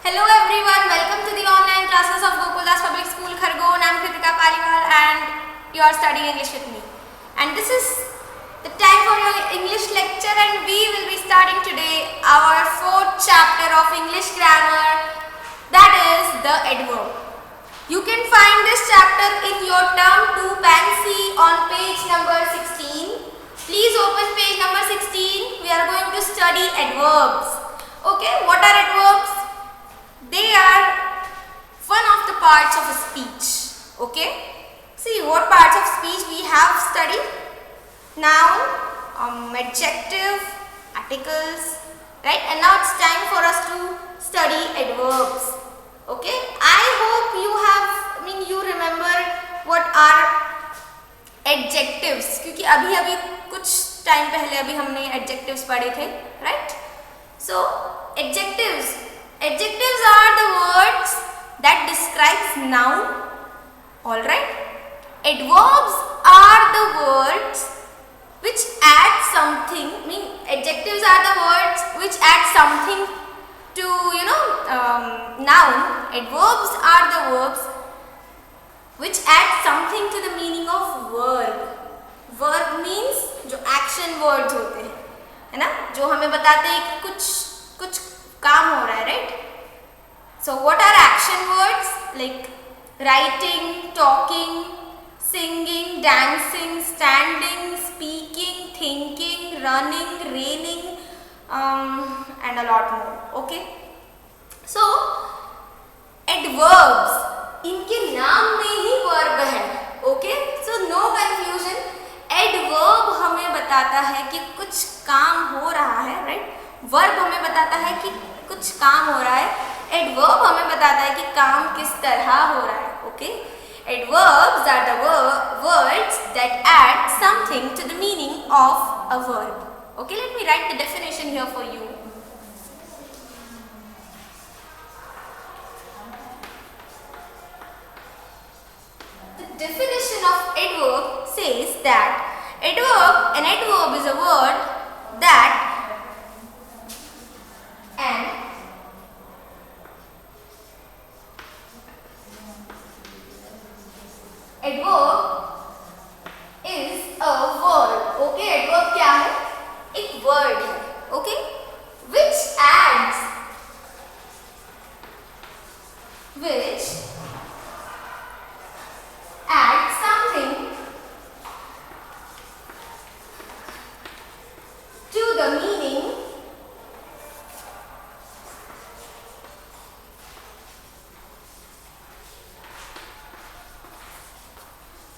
Hello everyone, welcome to the online classes of Gokuldas Public School, Khargone. I am Kritika Paliwal and you are studying English with me. And this is the time for your English lecture and we will be starting today our fourth chapter of English grammar, that is the adverb. You can find this chapter in your term 2 Pansy on page number 16. Please open page number 16. We are going to study adverbs. Okay, what are adverbs? They are one of the parts of a speech. Okay, see what parts of speech we have studied. Noun, adjective, articles, right? And now it's time for us to study adverbs. Okay, I hope you remember what are adjectives, क्योंकि अभी कुछ time पहले अभी हमने adjectives पढ़े थे, right? So adjectives are the words that describes noun. All right. Adverbs are the words which add something. Adjectives are the words which add something to noun. Adverbs are the verbs which add something to the meaning of verb. Verb means जो action words होते हैं, है ना, जो हमें बताते हैं कि कुछ काम हो रहा है, right? So what are action words? Like writing, talking, singing, dancing, standing, speaking, thinking, running, raining, and a lot more. Okay. So adverbs, इनके नाम में ही verb है. Okay. So no confusion. Adverb हमें बताता है कि कुछ काम हो रहा है, right? Verb हमें बताता है कि कुछ काम हो रहा है. Adverb हमें बताता है कि काम किस तरह हो रहा है. Okay? Adverbs are the words that add something to the meaning of a verb. Okay, let me write the definition here for you. The definition of adverb says that an adverb is a word that adverb is a word. Okay, adverb क्या है? एक word है. Okay, which adds something to the meaning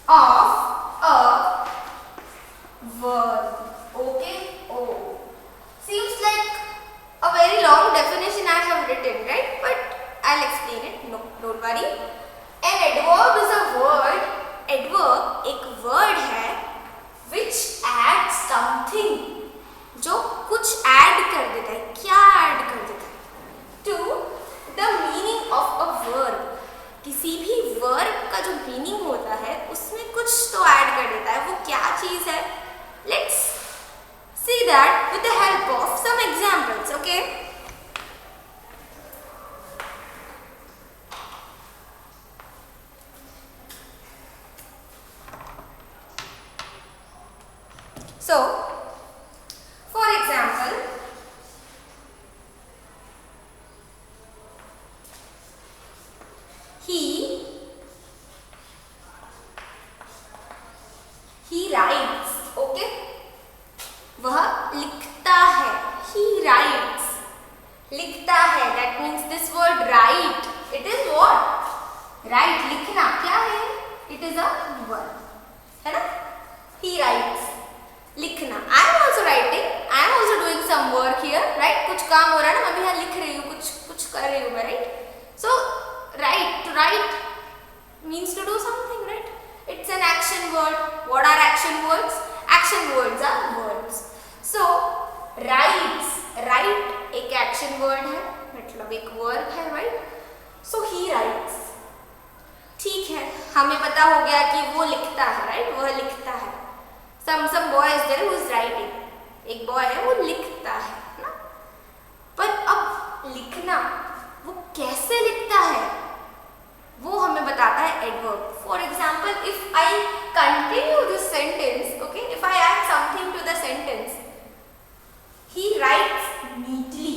of a verb. Okay. Oh, seems like a very long definition I have written, right? But I'll explain it. No, don't worry. An adverb is a word. Adverb एक word है which adds something, जो कुछ add कर देता है. क्या add कर देता है? To the meaning of a verb. किसी भी वर्ब का जो मीनिंग होता है उसमें कुछ तो ऐड कर देता है. वो क्या चीज है? Let's see that with the help of some examples. Okay, so for example, he writes. Okay, वह लिखता है. He writes, लिखता है. That means this word write, it is what? Write, लिखना क्या है? It is a verb, है ना? He writes, लिखना. I am also writing. I am also doing some work here, right? कुछ काम हो रहा है ना, मैं भी यहाँ लिख रही हूँ, कुछ कर रही हूँ मैं, right? So write, to write means to do something, right? It's an action word. What are action words? Action words are verbs. So writes, write एक action word है, मतलब एक verb है, right? So he writes. ठीक है, हमें पता हो गया कि वो लिखता है, right? वह लिखता है. Some boy is there who is writing. एक boy है वो लिखता है ना. पर अब लिखना वो कैसे लिखता है वो हमें बताता है adverb. For example, if I continue this sentence, okay, if I add something to the sentence, he writes neatly.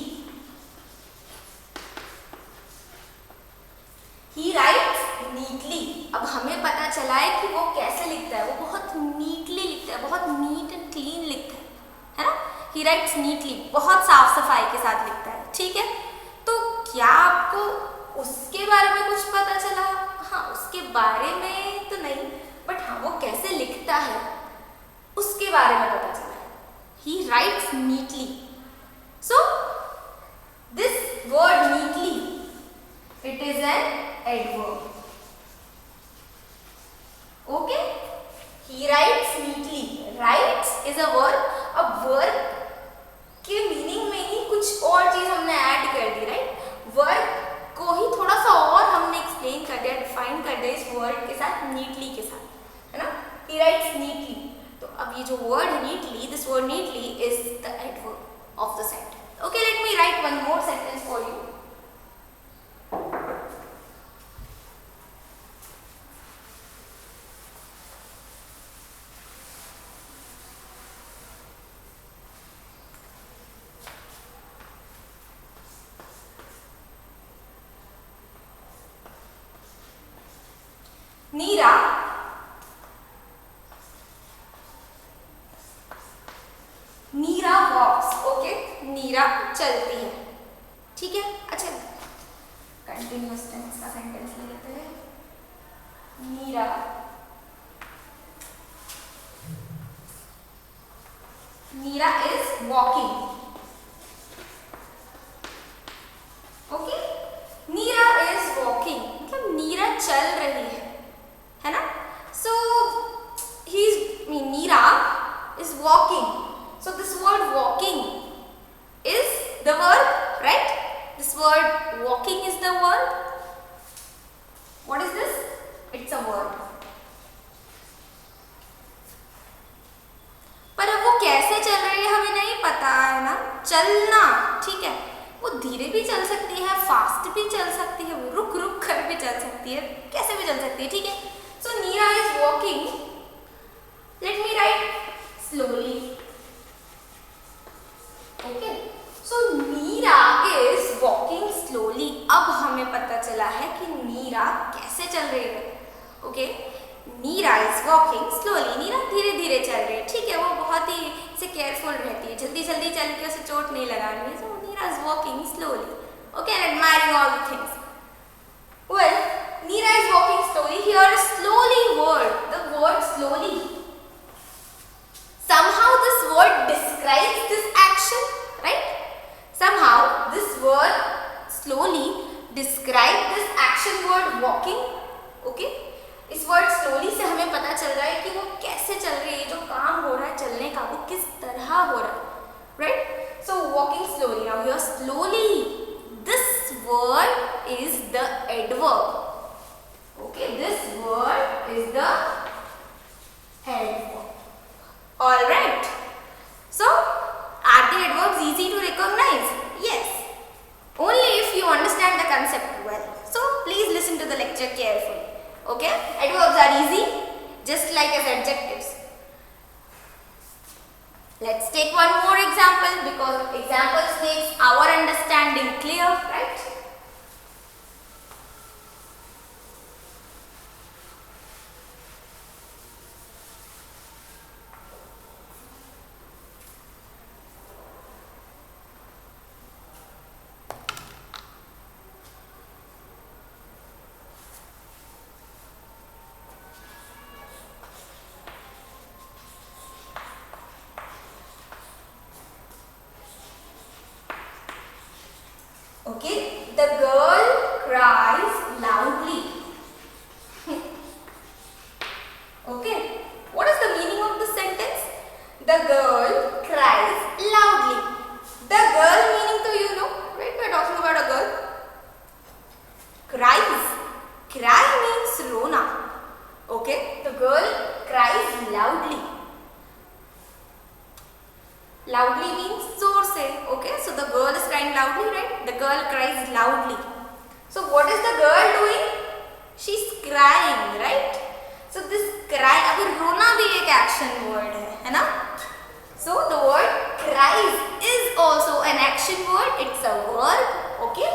He writes neatly. अब हमें पता चला है कि वो कैसे लिखता है. वो बहुत नीटली लिखता है, बहुत नीट एंड क्लीन लिखता है ना. ही राइट्स नीटली, बहुत साफ सफाई के साथ लिखता है. ठीक है, तो क्या आपको उसके बारे में कुछ पता चला? हाँ, उसके बारे में तो नहीं, बट हाँ वो कैसे लिखता है उसके बारे में पता चला है. ही writes neatly. So this word neatly, it is an adverb. Okay, he writes neatly. Writes is a verb. अब verb के मीनिंग में ही कुछ और चीज हमने ऐड कर दी, राइट. वर्ब को ही थोड़ा सा और हमने एक्सप्लेन कर दिया, डिफाइन कर दिया इस वर्ड के साथ, नीटली के साथ, है ना. he writes neatly. तो अब ये जो word neatly, this word neatly is the adverb of the sentence. Okay, let me write one more sentence for you. Neera walks. Okay, Neera चलती है. ठीक है, अच्छा कंटिन्यूअस टेंस का सेंटेंस ले लेते हैं. Neera is walking. Okay, Neera is walking मतलब नीरा चल रही है ना. So Neera is walking. So this word walking is the verb, right? This word walking is the verb. What is this? It's a verb. पर अब वो कैसे चल रही है हमें नहीं पता है ना. चलना, ठीक है, वो धीरे भी चल सकती है, फास्ट भी चल सकती है, वो रुक रुक कर भी चल सकती है, कैसे भी चल सकती है. ठीक है, so Neera is walking. Let me write slowly. Okay, so Neera is walking slowly. अब हमें पता चला है कि नीरा कैसे चल रही है. Okay, Neera is walking slowly. नीरा धीरे धीरे चल रही है. ठीक है, वो बहुत ही से केयरफुल रहती है, जल्दी जल्दी चल के उसे चोट नहीं लगा रही है. So Neera is walking slowly. Okay, and admiring all the things. Well, Neera is walking slowly. Here is slowly word. The word slowly. Somehow this word describes this action, right? Somehow this word slowly describes this action word walking. Okay? इस word slowly से हमें पता चल रहा है कि वो कैसे चल रही है, जो काम हो रहा है चलने का वो किस तरह हो रहा है, right? So walking slowly. Now here slowly, this word is the adverb. Okay, this word is the adverb. All right. So, are the adverbs easy to recognize? Yes. Only if you understand the concept well. So, please listen to the lecture carefully. Okay? Adverbs are easy, just like as adjectives. Let's take one more example because examples makes our understanding clear, right? Okay, the girl cries loudly. Okay, what is the meaning of the sentence? The girl cries loudly. The girl meaning to you know, right? We are talking about a girl. Cries. Cry means rona. Okay, the girl cries loudly. Loudly means जोर से. Okay, so the girl is crying loudly, right? The girl cries loudly. So what is the girl doing? She's crying, right? So this cry, अभी रोना भी एक action word है ना? So the word cries is also an action word. It's a verb. Okay.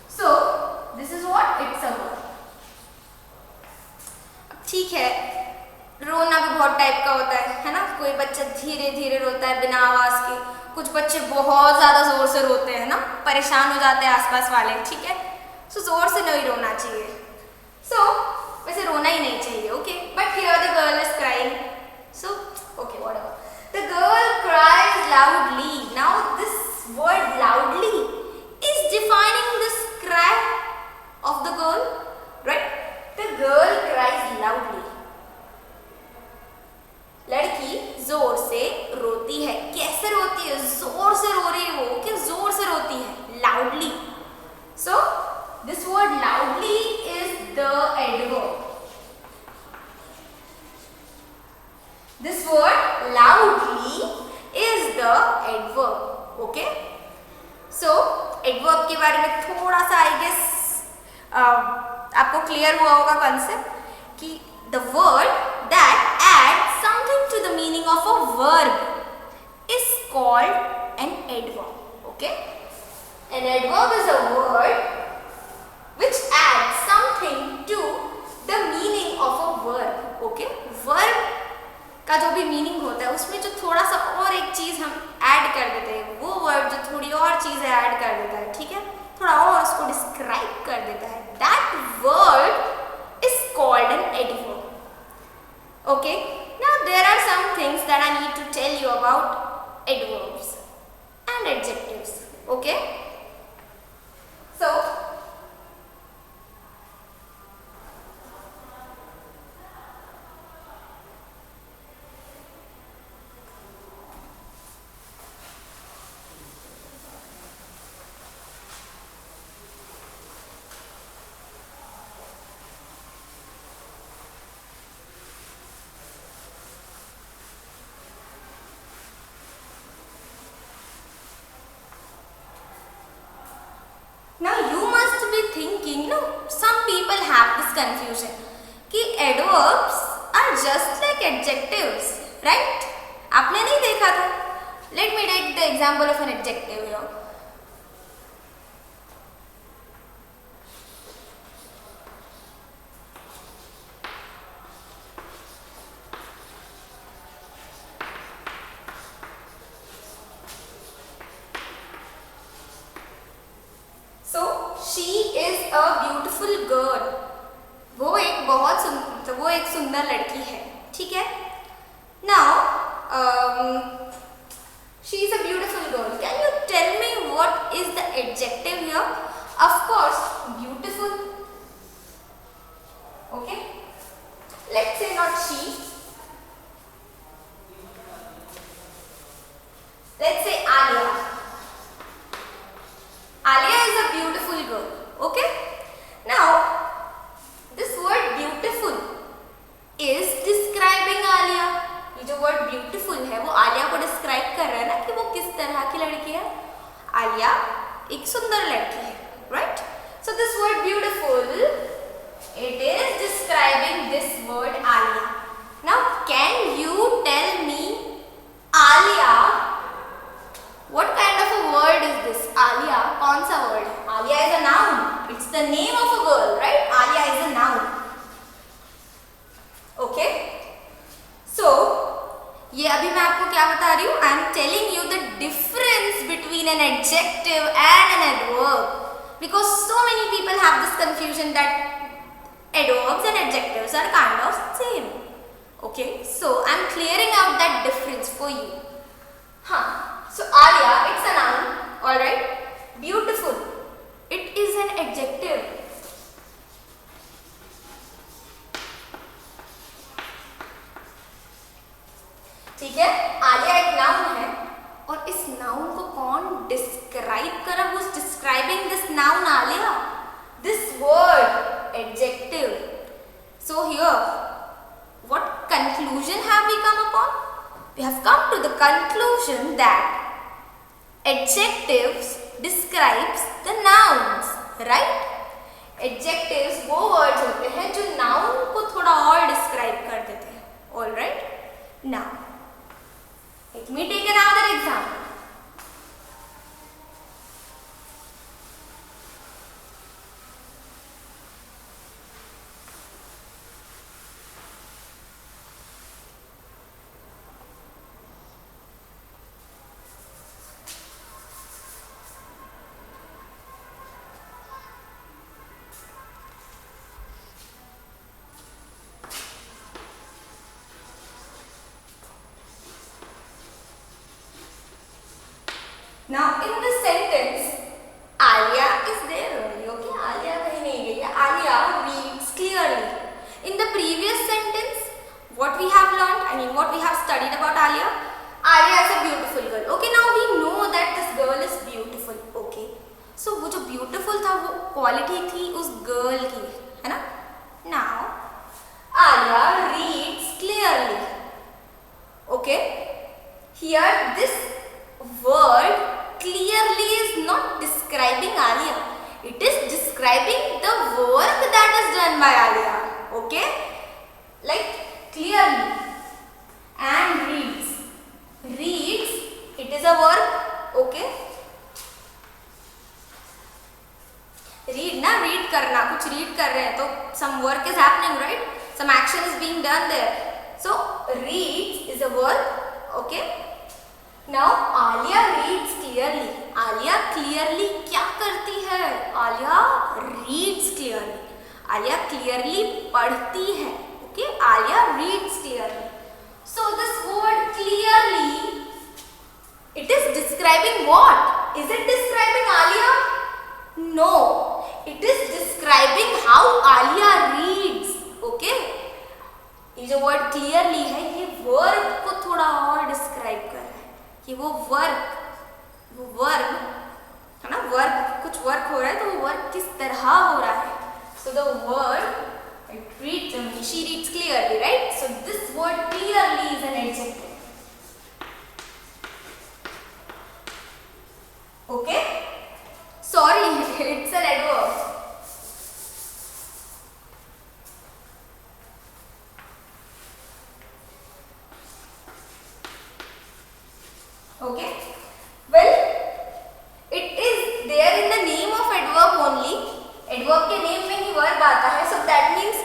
So this is what? It's a verb. ठीक है, रोना भी बहुत टाइप का होता है ना? कोई बच्चा धीरे धीरे रोता है बिना आवाज के, कुछ बच्चे बहुत ज्यादा जोर से रोते हैं ना, परेशान हो जाते हैं आसपास वाले, ठीक है? सो जोर से नहीं रोना चाहिए. सो वैसे रोना ही नहीं चाहिए, okay? But here the girl is crying. So okay, whatever. The girl cries loudly. Now this word loudly is defining this cry of the girl, right? The girl cries loudly. लड़की जोर से रोती है. कैसे रोती है? जोर से रो रही है वो, कि जोर से रोती है, loudly. So this word loudly is the adverb. This word loudly is the adverb. Okay? So adverb के बारे में थोड़ा सा I guess आपको क्लियर हुआ होगा कंसेप्ट कि the word that adds something to the meaning of a verb is called an adverb. Okay? An adverb is a word which adds something to the meaning of a verb. Okay? Verb का जो भी meaning होता है उसमें जो थोड़ा सा और एक चीज हम ऐड कर देते हैं, वो वर्ड जो थोड़ी और चीजें ऐड कर देता है, ठीक है, थोड़ा और उसको डिस्क्राइब कर देता है, that word is called an adverb. Okay, now there are some things that I need to tell you about adverbs and adjectives. Okay, so confusion कि adverbs are just like adjectives, right? आपने नहीं देखा था? Let me take the example of an adjective here. So she is a beautiful girl. वो एक सुंदर लड़की है, ठीक है? Now she is a beautiful girl. Can you tell me what is the adjective here? Of course, beautiful. Okay, let's say not she, let's say Alia. Alia is a beautiful girl. Okay, now this word beautiful is describing Alia. ये जो word beautiful है वो आलिया को describe कर रहा है ना कि वो किस तरह की लड़की है. आलिया एक सुंदर लड़की है, right? So this word beautiful, it is describing this word Alia. Now can you tell me Alia, what kind of a word is this? Alia कौन सा word है? Alia is a noun. It's the name of a girl, right? Alia is a noun. Okay? So ये अभी मैं आपको क्या बता रही हूँ? I am telling you the difference between an adjective and an adverb, because so many people have this confusion that adverbs and adjectives are kind of same. Okay, so I am clearing out that difference for you. So Alia, it's a noun, all right. Beautiful, it is an adjective. ठीक है, आलिया एक noun है और इस noun को कौन describe कर रहा है? Who's describing this noun Alia? This word adjective. So here, what conclusion have we come upon? We have come to the conclusion that adjectives describes the nouns, right? Adjectives वो words होते हैं जो noun को थोड़ा और describe कर देते हैं. All right? Now, let me take another example. Now in the sentence, Alia is there only. Okay, Alia कहीं नहीं गई है. Alia reads clearly. In the previous sentence, what we have learned, what we have studied about Alia. Alia is a beautiful girl. Okay, now we know that this girl is beautiful. Okay, so वो जो beautiful था वो quality थी उस girl की, है ना? Now Alia reads clearly. Okay, here this word clearly is not describing Alia. It is describing the work that is done by Alia. Okay, like clearly. And reads. Reads, it is a work. Okay, read ना, read करना, कुछ read कर रहे हैं तो some work is happening, right? Some action is being done there. So reads is a work. Okay, now Alia reads clearly. Alia clearly क्या करती है? Alia reads clearly. Alia clearly पढ़ती है. Okay, Alia reads clearly. So this word clearly, it is describing what? Is it describing Alia? No, it is describing how Alia reads. Okay, ये जो word clearly है ये verb को थोड़ा और describe कर रहा है कि वो वर्ब है ना, वर्ब कुछ वर्क हो रहा है तो वो वर्क किस तरह हो रहा है. So the word it reads, she reads clearly, right? So this word clearly is an adjective. Okay, sorry, it's an adverb. Okay, well, it is there in the name of adverb only. Adverb के name में ही verb आता है, so that means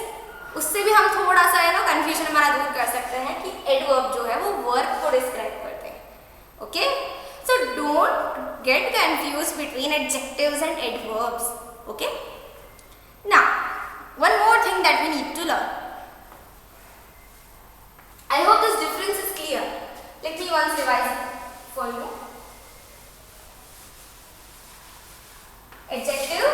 उससे भी हम थोड़ा सा है ना confusion हमारा दूर कर सकते हैं कि adverb जो है वो verb को describe करते हैं. Okay, so don't get confused between adjectives and adverbs. Okay, now one more thing that we need to learn. I hope this difference is clear. Let me once revise it for you. Adjective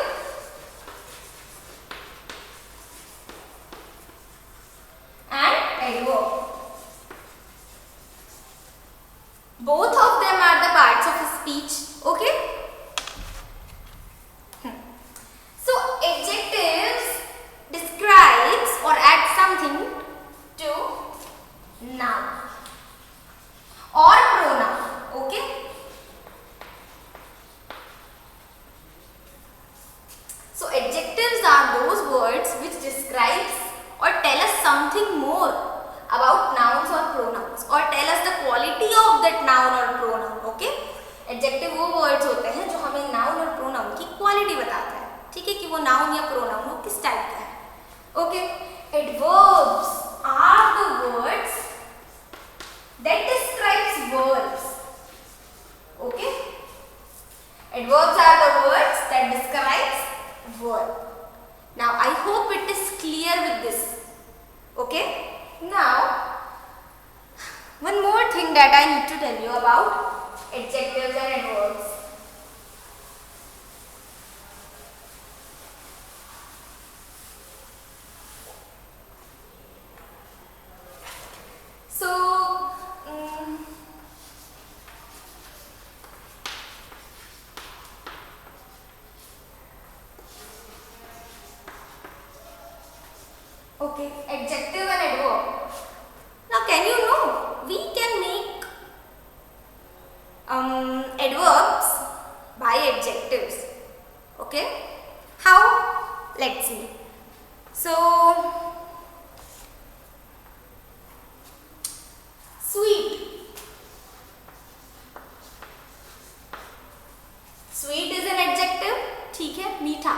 and adverb. Both of them are the parts of speech. Okay. So adjectives describes or adds something to noun or pronoun. Okay, so adjectives are those words which describes or tell us something more about nouns or pronouns or tell us the quality of that noun or pronoun. Okay, adjective वो words होते हैं जो हमें noun और pronoun की quality बताता है. ठीक है कि वो noun या pronoun वो किस type का है. Okay, adverbs are the words that describes verbs. Okay, adverbs are the words that describes verb. Now I hope it is clear with this. Okay, now one more thing that I need to tell you about adjectives and adverbs. Okay, adjective and adverb. Now can you know we can make adverbs by adjectives. Let's see. So sweet. Sweet is an adjective. ठीक है, मीठा.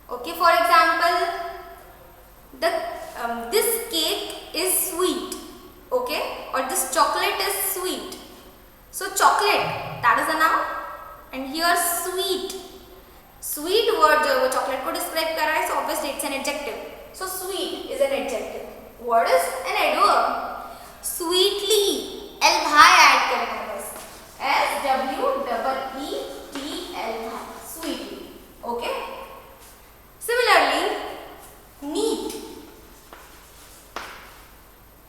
Okay, for example, this cake is sweet. Okay, or this chocolate is sweet. So chocolate, that is a noun, and here sweet. Sweet word जो है वो chocolate को describe कर रहा है, so obviously it's an adjective. So sweet is an adjective. What is an adverb? Sweetly, L भाई add करना है बस. SWEETL, sweetly. Okay. Similarly, neat.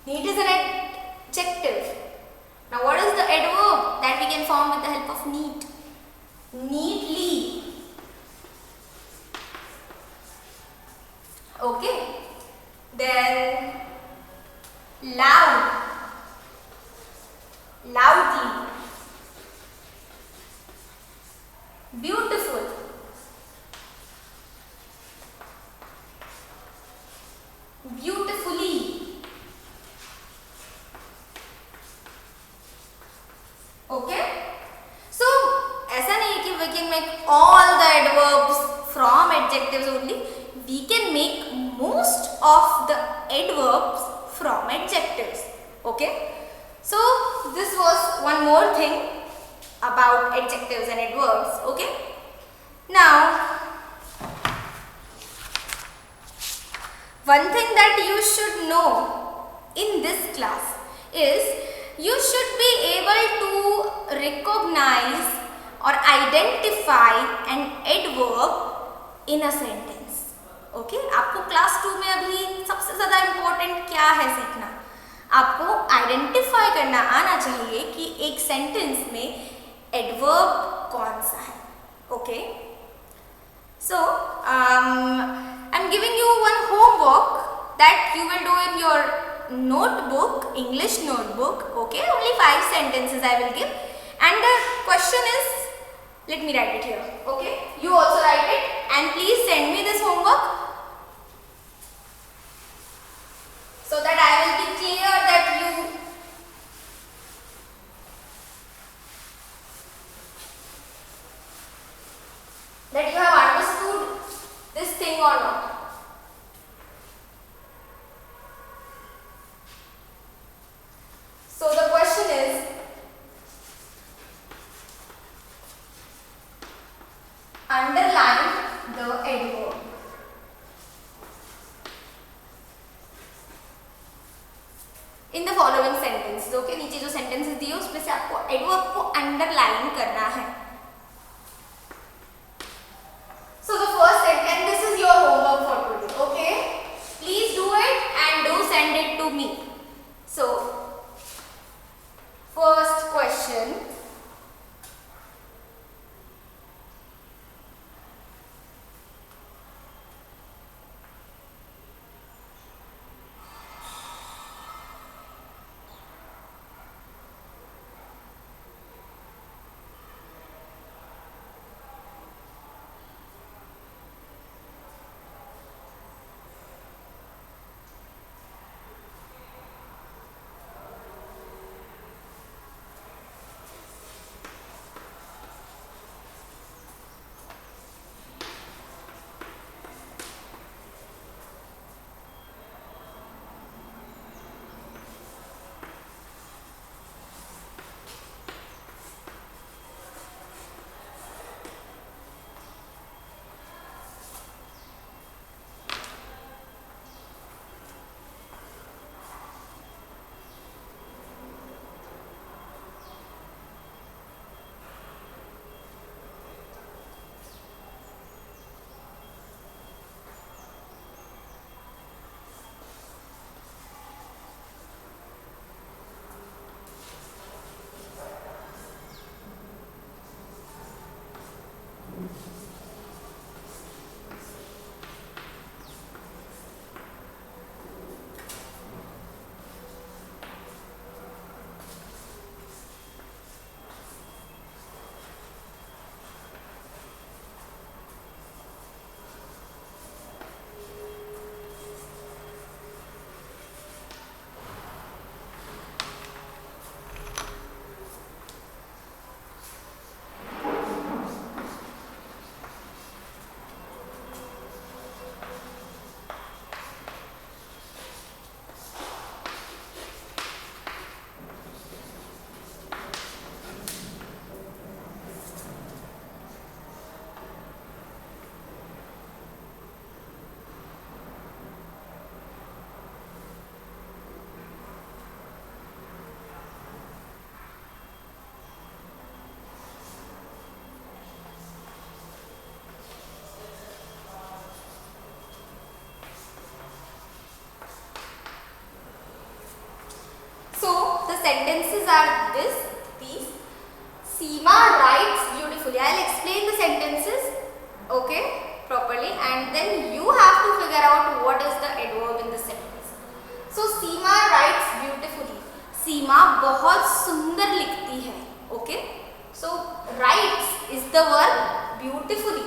Neat is an adjective. Now what is the adverb that we can form with the help of neat? Neatly. Okay. Then loud. Loudly. Beautiful. Beautifully. Okay. So ऐसा नहीं है कि we can make all the adverbs from adjectives only. We can make most of the adverbs from adjectives. Okay. So this was one more thing about adjectives and adverbs. Okay. Now one thing that you should know in this class is you should be able to recognize or identify an adverb in a sentence. Okay? आपको class 2 में अभी सबसे ज़्यादा important क्या है सीखना? आपको identify करना आना चाहिए कि एक सेंटेंस में एडवर्ब कौन सा है. Okay, so I am giving you one homework that you will do in your notebook, English notebook. Okay, only 5 sentences I will give, and the question is, let me write it here. Okay, you also write it and please send me this homework so that I will be clear that you have understood this thing or not. So the question is, underline the adverb. In the following sentences. Okay, नीचे जो sentences दिए उसमें से आपको adverb को underline करना है. So the first sentence, and this is your homework for sentences are these. Seema writes beautifully. I'll explain the sentences, okay, properly, and then you have to figure out what is the adverb in the sentence. So Seema writes beautifully. Seema बहुत सुंदर लिखती है. Okay. So writes is the verb beautifully.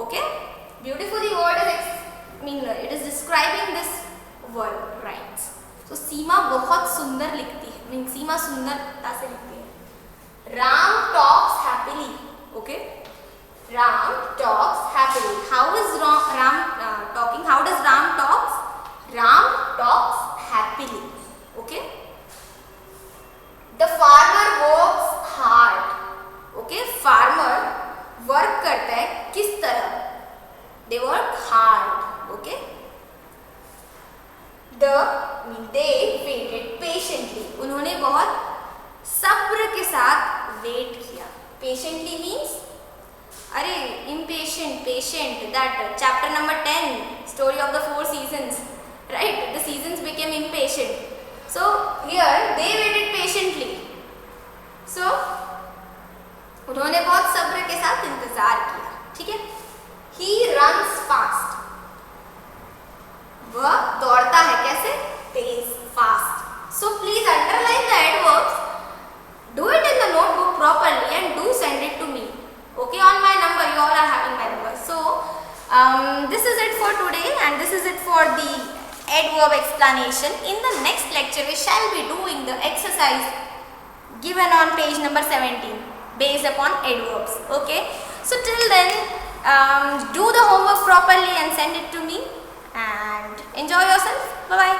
Okay. Beautifully word is it is describing this verb writes. So सीमा बहुत सुंदर लिखती है. Mean सीमा सुंदरता से लिखती है. Ram talks happily. Okay. Ram talks happily. How is Ram talking? How does Ram talks? Ram talks happily. Okay. The farmer works hard. Okay. Farmer work करता है किस तरह? They work hard. Okay. They waited patiently. उन्होंने बहुत सब्र के साथ wait किया. Patiently means अरे impatient, patient. That chapter number 10, story of the 4 seasons. Right? The seasons became impatient. So here they waited patiently. So उन्होंने बहुत सब्र के साथ इंतजार किया. ठीक है. He runs fast. वह दौड़ता है कैसे? Pace, fast. So please underline the adverbs. Do it in the notebook properly and do send it to me. Okay, on my number. You all are having my number. So this is it for today, and this is it for the adverb explanation. In the next lecture, we shall be doing the exercise given on page number 17 based upon adverbs. Okay. So till then, do the homework properly and send it to me. And enjoy yourself. Bye bye.